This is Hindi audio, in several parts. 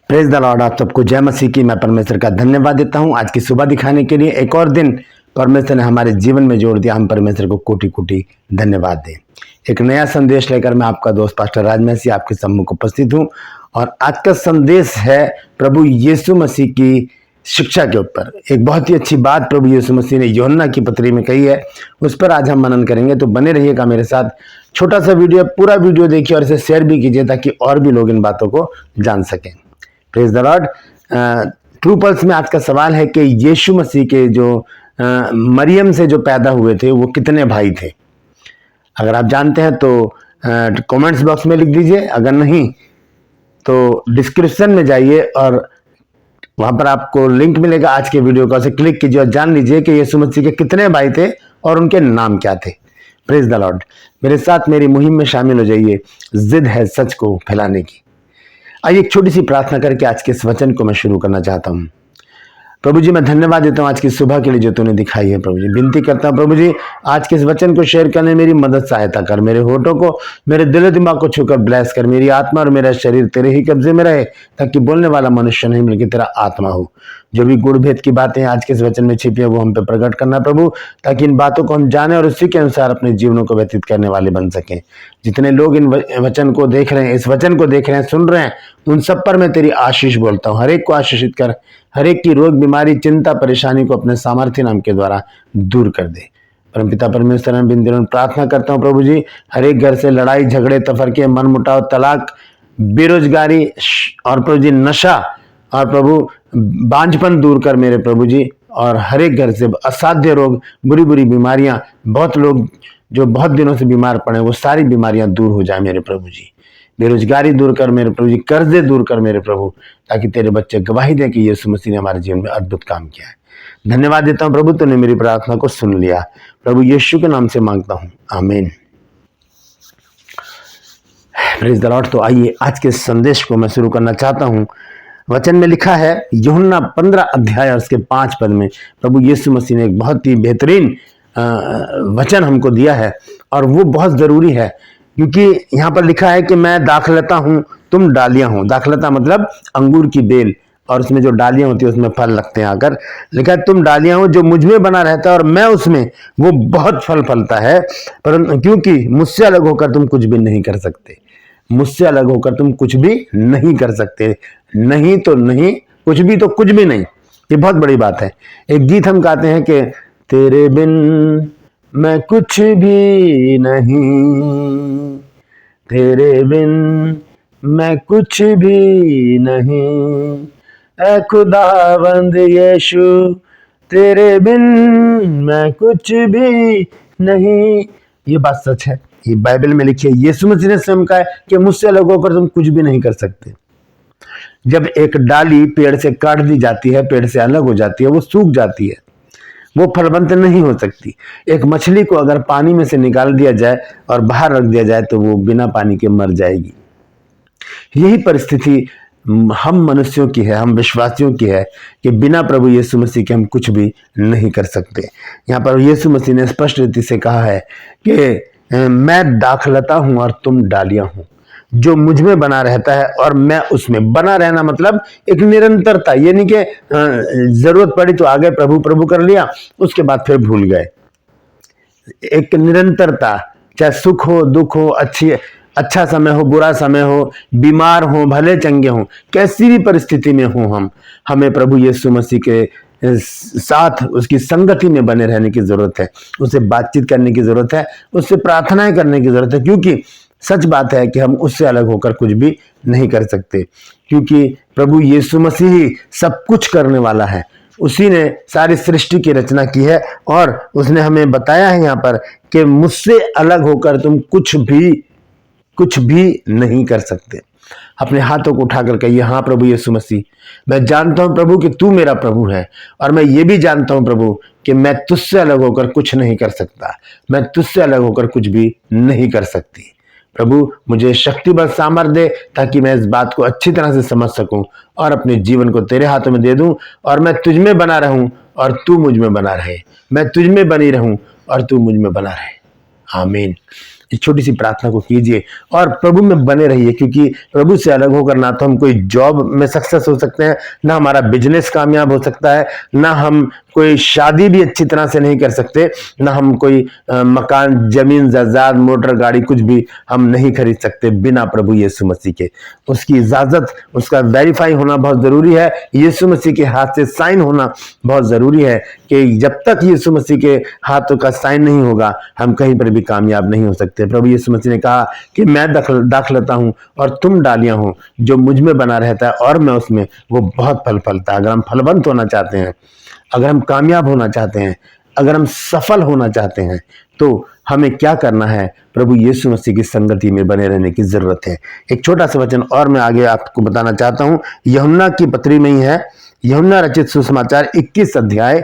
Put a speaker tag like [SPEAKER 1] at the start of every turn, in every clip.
[SPEAKER 1] Praise the Lord. आप सबको जय मसीह की। मैं परमेश्वर का धन्यवाद देता हूं आज की सुबह दिखाने के लिए। एक और दिन परमेश्वर ने हमारे जीवन में जोड़ दिया। हम परमेश्वर को कोटि कोटि धन्यवाद दें। एक नया संदेश लेकर मैं आपका दोस्त पास्टर राजमसी आपके सम्मुख उपस्थित हूं और आज का संदेश है प्रभु यीशु मसीह की शिक्षा के ऊपर। एक बहुत ही अच्छी बात प्रभु यीशु मसीह ने यूहन्ना की पत्री में कही है, उस पर आज हम मनन करेंगे। तो बने रहिएगा मेरे साथ। छोटा सा वीडियो, पूरा वीडियो देखिए और इसे शेयर भी कीजिए ताकि और भी लोग इन बातों को जान सकें। Praise the Lord. True pulse में आज का सवाल है कि यीशु मसीह के जो मरियम से जो पैदा हुए थे वो कितने भाई थे। अगर आप जानते हैं तो कमेंट्स बॉक्स में लिख दीजिए, अगर नहीं तो डिस्क्रिप्शन में जाइए और वहां पर आपको लिंक मिलेगा आज के वीडियो का, उसे क्लिक कीजिए और जान लीजिए कि यीशु मसीह के कितने भाई थे और उनके नाम क्या थे। Praise the Lord. मेरे साथ मेरी मुहिम में शामिल हो जाइए, जिद है सच को फैलाने की। आइए एक छोटी सी प्रार्थना करके आज के इस वचन को मैं शुरू करना चाहता हूं। प्रभु जी, मैं धन्यवाद देता हूं आज की सुबह के लिए जो तूने दिखाई है। प्रभु जी, विनती करता हूं प्रभु जी, आज के इस वचन को शेयर करने मेरी मदद सहायता कर। मेरे होठों को, मेरे दिल दिमाग को छूकर ब्लेस कर। मेरी आत्मा और मेरा शरीर तेरे ही कब्जे में रहे ताकि बोलने वाला मनुष्य नहीं बल्कि तेरा आत्मा हो। जो भी गुण भेद की बातें आज के इस वचन में छिपी है वो हम पे प्रकट करना प्रभु, ताकि इन बातों को हम जाने और उसी के अनुसार अपने जीवनों को व्यतीत करने वाले बन सकें। जितने लोग इन वचन को देख रहे हैं, इस वचन को देख रहे हैं, सुन रहे हैं, उन सब पर मैं तेरी आशीष बोलता हूँ। हर एक को आशीषित कर, हर एक की रोग बीमारी चिंता परेशानी को अपने सामर्थ्य नाम के द्वारा दूर कर दे। परमपिता परमेश्वर मैं बिन दिनों प्रार्थना करता हूँ प्रभु जी, हर एक घर से लड़ाई झगड़े तफरके मन मुटाव तलाक बेरोजगारी और प्रभु जी नशा और प्रभु बांझपन दूर कर मेरे प्रभु जी। और हर एक घर से असाध्य रोग बुरी बुरी बीमारियां, बहुत लोग जो बहुत दिनों से बीमार पड़े वो सारी बीमारियां दूर हो जाए मेरे प्रभु जी। बेरोजगारी दूर कर मेरे प्रभु जी, कर्जे दूर कर मेरे प्रभु, ताकि तेरे बच्चे गवाही दें कि यीशु मसीह ने हमारे जीवन में अद्भुत काम किया है। धन्यवाद देता हूं प्रभु, तूने मेरी प्रार्थना को सुन लिया। प्रभु यीशु के नाम से मांगता हूं, आमीन। Praise the Lord. तो आइए आज के संदेश को मैं शुरू करना चाहता हूं। वचन में लिखा है यूहन्ना 15 अध्याय और उसके 5 पद में प्रभु यीशु मसीह ने एक बहुत ही बेहतरीन वचन हमको दिया है और वो बहुत जरूरी है, क्योंकि यहाँ पर लिखा है कि मैं दाखलता हूं तुम डालियां हो। दाखलता मतलब अंगूर की बेल और उसमें जो डालियां होती है उसमें फल लगते हैं। आकर लिखा है तुम डालियां हो, जो मुझ में बना रहता है और मैं उसमें, वो बहुत फल फलता है। परंतु क्योंकि मुझसे अलग होकर तुम कुछ भी नहीं कर सकते। मुझसे अलग होकर तुम कुछ भी नहीं कर सकते। नहीं तो नहीं, कुछ भी तो कुछ भी नहीं। ये बहुत बड़ी बात है। एक गीत हम गाते हैं कि तेरे बिन मैं कुछ भी नहीं, तेरे बिन मैं कुछ भी नहीं, ऐ खुदावंद यीशु तेरे बिन मैं कुछ भी नहीं। ये बात सच है, ये बाइबल में लिखी है। यीशु मसीह ने स्वयं कहा है कि मुझसे अलग होकर तुम कुछ भी नहीं कर सकते। जब एक डाली पेड़ से काट दी जाती है, पेड़ से अलग हो जाती है, वो सूख जाती है, वो फलवंत नहीं हो सकती। एक मछली को अगर पानी में से निकाल दिया जाए और बाहर रख दिया जाए तो वो बिना पानी के मर जाएगी। यही परिस्थिति हम मनुष्यों की है, हम विश्वासियों की है कि बिना प्रभु यीशु मसीह के हम कुछ भी नहीं कर सकते। यहाँ पर यीशु मसीह ने स्पष्ट रीति से कहा है कि मैं दाखलता हूं और तुम डालियां हो। जो मुझ में बना रहता है और मैं उसमें। बना रहना मतलब एक निरंतरता, ये नहीं कि जरूरत पड़ी तो आगे प्रभु प्रभु कर लिया उसके बाद फिर भूल गए। एक निरंतरता, चाहे सुख हो दुख हो, अच्छा समय हो बुरा समय हो, बीमार हो भले चंगे हो, कैसी भी परिस्थिति में हो हम, हमें प्रभु यीशु मसीह के साथ उसकी संगति में बने रहने की जरूरत है। उससे बातचीत करने की जरूरत है, उससे प्रार्थनाएं करने की जरूरत है, क्योंकि सच बात है कि हम उससे अलग होकर कुछ भी नहीं कर सकते। क्योंकि प्रभु यीशु मसीह ही सब कुछ करने वाला है। उसी ने सारी सृष्टि की रचना की है और उसने हमें बताया है यहाँ पर कि मुझसे अलग होकर तुम कुछ भी नहीं कर सकते। अपने हाथों को उठाकर कहिए, हाँ प्रभु यीशु मसीह, मैं जानता हूं प्रभु कि तू मेरा प्रभु है और मैं ये भी जानता हूं प्रभु कि मैं तुझसे अलग होकर कुछ नहीं कर सकता। मैं तुझसे अलग होकर कुछ भी नहीं कर सकती। प्रभु मुझे शक्ति बल सामर्थ्य दे ताकि मैं इस बात को अच्छी तरह से समझ सकूं और अपने जीवन को तेरे हाथों में दे दूं और मैं तुझ में बना रहूं और तू मुझ में बना रहे। मैं तुझ में बनी रहूं और तू मुझ में बना रहे। आमीन। इस छोटी सी प्रार्थना को कीजिए और प्रभु में बने रहिए, क्योंकि प्रभु से अलग होकर ना तो हम कोई जॉब में सक्सेस हो सकते हैं, ना हमारा बिजनेस कामयाब हो सकता है, ना हम कोई शादी भी अच्छी तरह से नहीं कर सकते, ना हम कोई मकान, जमीन, जायदाद, मोटर, गाड़ी कुछ भी हम नहीं खरीद सकते बिना प्रभु यीशु मसीह के। उसकी इजाजत, उसका वेरीफाई होना बहुत जरूरी है, यीशु मसीह के हाथ से साइन होना बहुत जरूरी है कि जब तक यीशु मसीह के हाथों का साइन नहीं होगा हम कहीं पर भी कामयाब नहीं हो सकते। प्रभु यीशु मसीह ने कहा कि मैं दाखलता हूं और तुम डालियां हो, जो मुझ में बना रहता है और मैं उसमें, वो बहुत फल फलता है। अगर हम फलवंत होना चाहते हैं, अगर हम कामयाब होना चाहते हैं, अगर हम सफल होना चाहते हैं, तो हमें क्या करना है? प्रभु यीशु मसीह की संगति में बने रहने की जरूरत है। एक छोटा सा वचन और मैं आगे आपको बताना चाहता हूं, यूहन्ना की पत्री में ही है, यूहन्ना रचित सुसमाचार 21 अध्याय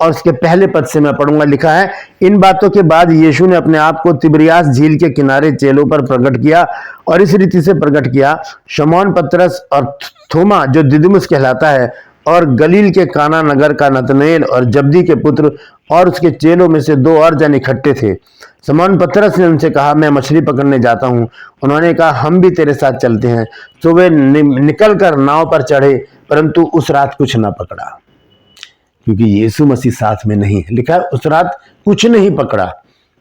[SPEAKER 1] और उसके पहले पद से मैं पढ़ूंगा। लिखा है, इन बातों के बाद यीशु ने अपने आप को तिबिरियास झील के किनारे चेलों पर प्रकट किया और इस रीति से प्रकट किया, शमौन पतरस और थोमा जो दिदुमुस कहलाता है, और गलील के काना नगर का नतनेल और जब्दी के पुत्र और उसके चेलों में से 2 और जन इकट्ठे थे। शमौन पतरस ने उनसे कहा, मैं मछली पकड़ने जाता हूं। उन्होंने कहा, हम भी तेरे साथ चलते हैं। तो वे निकल कर नाव पर चढ़े, परंतु उस रात कुछ ना पकड़ा, क्योंकि यीशु मसीह साथ में नहीं है। लिखा है, उस रात कुछ नहीं पकड़ा,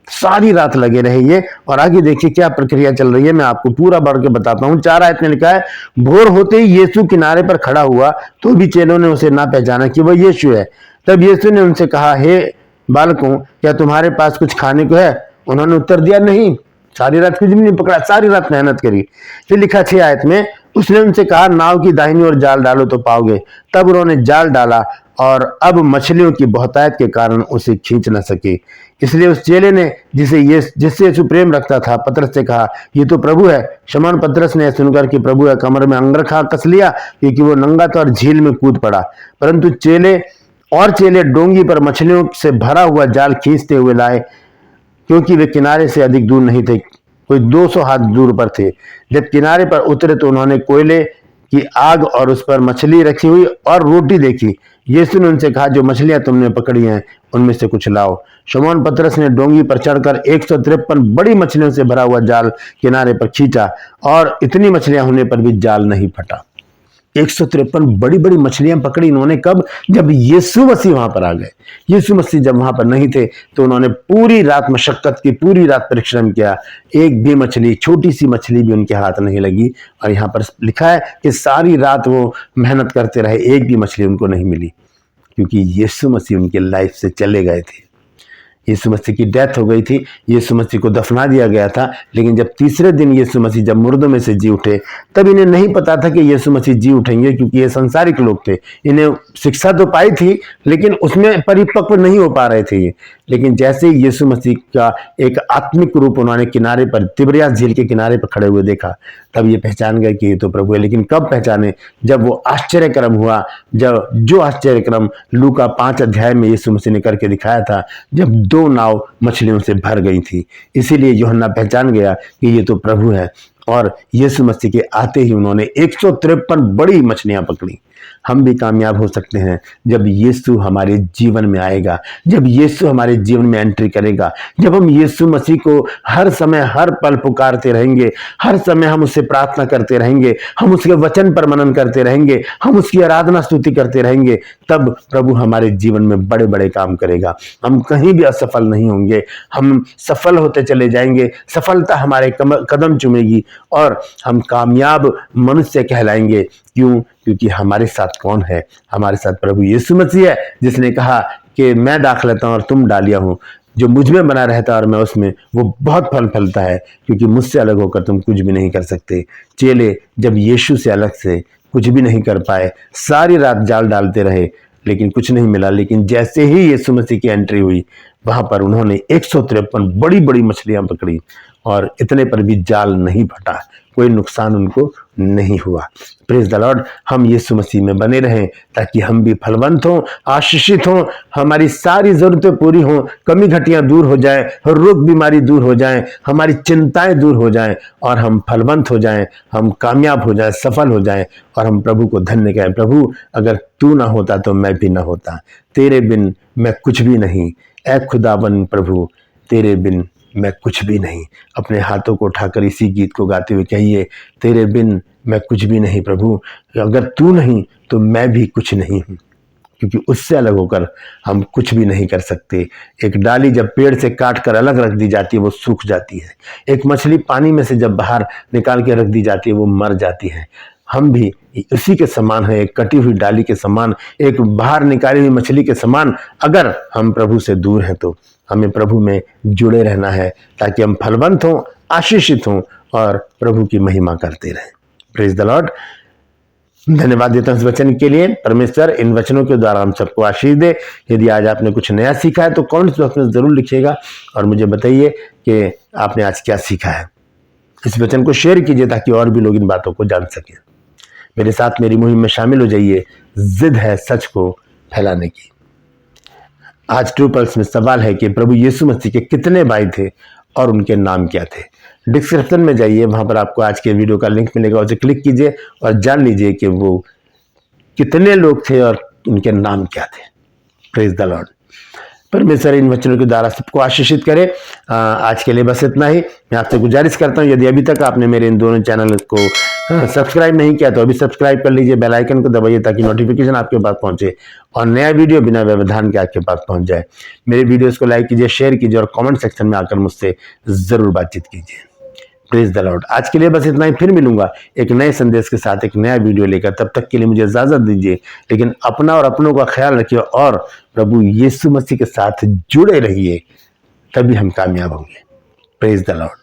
[SPEAKER 1] सारी रात लगे रहे ये। और आगे देखिए क्या प्रक्रिया चल रही है, मैं आपको पूरा बढ़ के बताता हूं। 4 आयत में लिखा है, भोर होते ही यीशु किनारे पर खड़ा हुआ, तो भी चेलों ने उसे ना पहचाना कि वह यीशु है। तब यीशु ने उनसे कहा, हे बालकों, क्या तुम्हारे पास कुछ खाने को है? उन्होंने उत्तर दिया, नहीं। सारी रात कुछ भी नहीं पकड़ा, सारी रात मेहनत करी। फिर लिखा 6 आयत में, उसने उनसे कहा, नाव की दाहिनी ओर जाल डालो तो पाओगे। तब उन्होंने जाल डाला और अब मछलियों की बहुतायत के कारण उसे खींच न सके। इसलिए उस चेले ने जिससे यीशु प्रेम रखता था, पतरस से कहा, ये तो प्रभु है। शमौन पतरस ने सुनकर कि प्रभु है, कमर में अंगरखा कस लिया, क्योंकि वो नंगा था, और झील में कूद पड़ा। परंतु चेले डोंगी पर मछलियों से भरा हुआ जाल खींचते हुए लाए, क्योंकि वे किनारे से अधिक दूर नहीं थे, कोई 200 हाथ दूर पर थे। जब किनारे पर उतरे तो उन्होंने कोयले की आग और उस पर मछली रखी हुई और रोटी देखी। यीशु ने उनसे कहा, जो मछलियां तुमने पकड़ी हैं उनमें से कुछ लाओ। शमौन पतरस ने डोंगी पर चढ़कर 153 बड़ी मछलियों से भरा हुआ जाल किनारे पर खींचा, और इतनी मछलियां होने पर भी जाल नहीं फटा। 153 बड़ी बड़ी मछलियां पकड़ी इन्होंने। कब? जब यीशु मसीह वहां पर आ गए। यीशु मसीह जब वहां पर नहीं थे तो उन्होंने पूरी रात मशक्कत की, पूरी रात परिश्रम किया, एक भी मछली, छोटी सी मछली भी उनके हाथ नहीं लगी। और यहां पर लिखा है कि सारी रात वो मेहनत करते रहे, एक भी मछली उनको नहीं मिली, क्योंकि यीशु मसीह उनके लाइफ से चले गए थे। यीशु मसीह की डेथ हो गई थी, यीशु मसीह को दफना दिया गया था। लेकिन जब तीसरे दिन यीशु मसीह जब मुर्दों में से जी उठे, तब इन्हें नहीं पता था कि यीशु मसीह जी उठेंगे, क्योंकि ये संसारिक लोग थे। इन्हें शिक्षा तो पाई थी, लेकिन उसमें परिपक्व नहीं हो पा रहे थे ये। लेकिन जैसे ही यीशु मसीह का एक आत्मिक रूप उन्होंने किनारे पर, तिबिरियास झील के किनारे पर खड़े हुए देखा, तब ये पहचान गए कि ये तो प्रभु है। लेकिन कब पहचाने? जब वो आश्चर्यक्रम हुआ, जब जो आश्चर्यक्रम लूका 5 अध्याय में यीशु मसीह ने करके दिखाया था, जब 2 नाव मछलियों से भर गई थी। इसीलिए यूहन्ना पहचान गया कि ये तो प्रभु है। और यीशु मसीह के आते ही उन्होंने 153 बड़ी मछलियां पकड़ी। हम भी कामयाब हो सकते हैं जब यीशु हमारे जीवन में आएगा, जब यीशु हमारे जीवन में एंट्री करेगा, जब हम यीशु मसीह को हर समय हर पल पुकारते रहेंगे, हर समय हम उससे प्रार्थना करते रहेंगे, हम उसके वचन पर मनन करते रहेंगे, हम उसकी आराधना स्तुति करते रहेंगे, तब प्रभु हमारे जीवन में बड़े बड़े काम करेगा। हम कहीं भी असफल नहीं होंगे, हम सफल होते चले जाएंगे, सफलता हमारे कदम चूमेगी और हम कामयाब मनुष्य कहलाएंगे। क्यों? क्योंकि हमारे साथ कौन है? हमारे साथ प्रभु यीशु मसीह है, जिसने कहा कि मैं दाखलता हूं और तुम डालियां हो, जो मुझ में बना रहता है और मैं उसमें, वो बहुत फल फलता है, क्योंकि मुझसे अलग होकर तुम कुछ भी नहीं कर सकते। चेले जब यीशु से अलग से कुछ भी नहीं कर पाए, सारी रात जाल डालते रहे, लेकिन कुछ नहीं मिला। लेकिन जैसे ही यीशु मसीह की एंट्री हुई, वहां पर उन्होंने 153 बड़ी बड़ी मछलियां पकड़ी, और इतने पर भी जाल नहीं फटा, कोई नुकसान उनको नहीं हुआ। Praise the Lord. हम यीशु मसीह में बने रहें ताकि हम भी फलवंत हों, आशीषित हों, हमारी सारी जरूरतें पूरी हों, कमी घटियां दूर हो जाएं, रोग बीमारी दूर हो जाएं, हमारी चिंताएं दूर हो जाएं, और हम फलवंत हो जाएं, हम कामयाब हो जाएं, सफल हो जाएं, और हम प्रभु को धन्य कहें। प्रभु, अगर तू ना होता तो मैं भी ना होता, तेरे बिन मैं कुछ भी नहीं। ऐ खुदावन प्रभु, तेरे बिन मैं कुछ भी नहीं। अपने हाथों को उठाकर इसी गीत को गाते हुए कहिए, तेरे बिन मैं कुछ भी नहीं प्रभु, अगर तू नहीं तो मैं भी कुछ नहीं हूँ, क्योंकि उससे अलग होकर हम कुछ भी नहीं कर सकते। एक डाली जब पेड़ से काट कर अलग रख दी जाती है वो सूख जाती है। एक मछली पानी में से जब बाहर निकाल के रख दी जाती है वो मर जाती है। हम भी उसी के समान है, एक कटी हुई डाली के समान, एक बाहर निकाली हुई मछली के समान। अगर हम प्रभु से दूर हैं तो हमें प्रभु में जुड़े रहना है, ताकि हम फलवंत हों, आशीषित हों और प्रभु की महिमा करते रहें। Praise the Lord. धन्यवाद देता हूं इस वचन के लिए। परमेश्वर इन वचनों के द्वारा हम सबको आशीष दे। यदि आज आपने कुछ नया सीखा है तो कमेंट्स बॉक्स में जरूर लिखिएगा और मुझे बताइए कि आपने आज क्या सीखा है। इस वचन को शेयर कीजिए ताकि और भी लोग इन बातों को जान सकें। मेरे साथ मेरी मुहिम में शामिल हो जाइए। जिद है सच को फैलाने की। आज ट्रू पल्स में सवाल है कि प्रभु यीशु मसीह के कितने भाई थे और उनके नाम क्या थे। डिस्क्रिप्शन में जाइए, वहां पर आपको आज के वीडियो का लिंक मिलेगा, उसे क्लिक कीजिए और जान लीजिए कि वो कितने लोग थे और उनके नाम क्या थे। Praise the Lord. परमेश्वर इन वचनों के द्वारा सबको आशीषित करे। आज के लिए बस इतना ही। मैं आपसे गुजारिश करता हूं, यदि अभी तक आपने मेरे इन दोनों चैनल को सब्सक्राइब नहीं किया तो अभी सब्सक्राइब कर लीजिए, बेल आइकन को दबाइए ताकि नोटिफिकेशन आपके पास पहुंचे और नया वीडियो बिना व्यवधान के आपके पास पहुंच जाए। मेरे वीडियोस को लाइक कीजिए, शेयर कीजिए और कमेंट सेक्शन में आकर मुझसे जरूर बातचीत कीजिए। Praise the Lord. आज के लिए बस इतना ही। फिर मिलूंगा एक नए संदेश के साथ, एक नया वीडियो लेकर। तब तक के लिए मुझे इजाजत दीजिए, लेकिन अपना और अपनों का ख्याल रखिए और प्रभु यीशु मसीह के साथ जुड़े रहिए, तभी हम कामयाब होंगे। Praise the Lord.